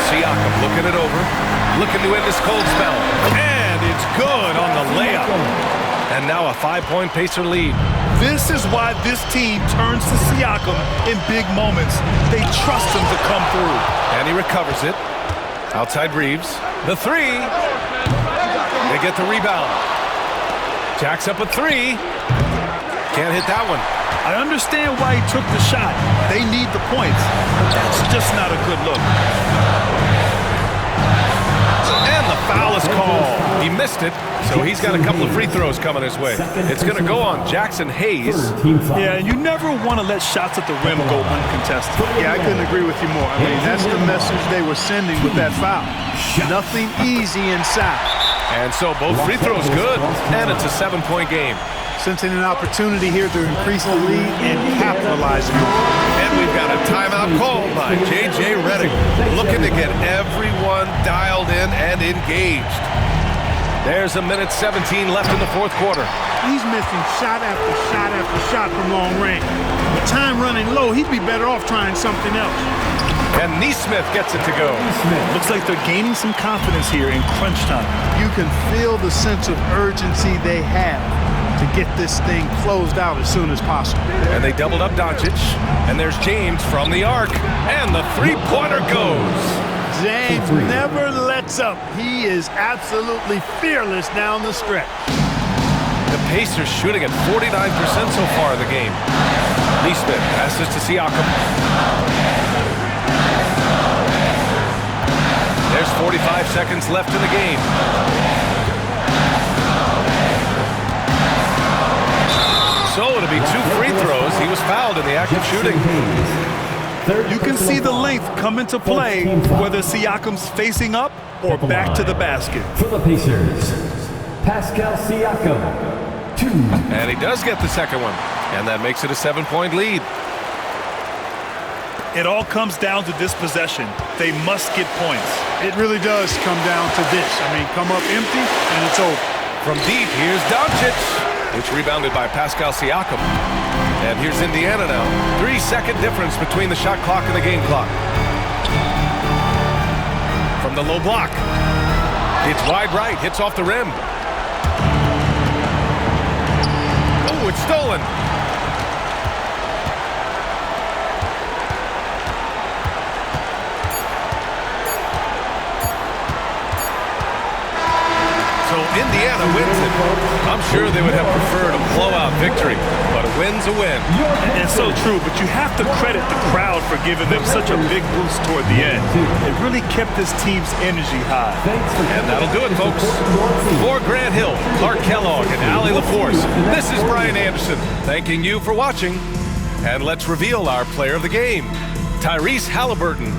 B: Siakam looking it over, looking to end this cold spell. And it's good on the layup. And now a 5-point Pacer lead.
C: This is why this team turns to Siakam in big moments. They trust him to come through.
B: And he recovers it. Outside Reeves. The 3. They get the rebound. Jacks up a 3. Can't hit that one.
C: I understand why he took the shot. They need the points, but that's just not a good look.
B: And the foul is called. He missed it, so he's got a couple of free throws coming his way. It's going to go on Jackson Hayes.
C: Yeah, and you never want to let shots at the rim go uncontested.
D: Yeah, I couldn't agree with you more. I mean, that's the message they were sending with that foul. Nothing easy inside.
B: And so both free throws good, and it's a 7-point game.
D: Sensing an opportunity here to increase the lead and capitalize on it.
B: And we've got a timeout called by J.J. Redick, looking to get everyone dialed in and engaged. There's a minute 17 left in the fourth quarter.
D: He's missing shot after shot after shot from long range. With time running low, he'd be better off trying something else.
B: And Neesmith gets it to go.
C: Looks like they're gaining some confidence here in crunch time.
D: You can feel the sense of urgency they have to get this thing closed out as soon as possible.
B: And they doubled up Doncic. And there's James from the arc. And the three-pointer goes.
D: James never lets up. He is absolutely fearless down the stretch.
B: The Pacers shooting at 49% so far in the game. Neesmith passes to Siakam. There's 45 seconds left in the game. So it'll be 2 free throws. He was fouled in the act of shooting.
C: You can see the length come into play, whether Siakam's facing up or back to the basket.
A: For the Pacers, Pascal Siakam, 2.
B: And he does get the second one. And that makes it a 7-point lead.
C: It all comes down to this possession. They must get points.
D: It really does come down to this. I mean, come up empty, and it's over.
B: From deep, here's Doncic, which rebounded by Pascal Siakam. And here's Indiana now. 3-second difference between the shot clock and the game clock. From the low block. It's wide right, hits off the rim. Oh, it's stolen. Indiana wins it. I'm sure they would have preferred a blowout victory, but a win's a win.
C: And so true, but you have to credit the crowd for giving them such a big boost toward the end. It really kept this team's energy high.
B: And that'll do it, folks. For Grant Hill, Clark Kellogg, and Allie LaForce, this is Brian Anderson, thanking you for watching. And let's reveal our player of the game, Tyrese Halliburton.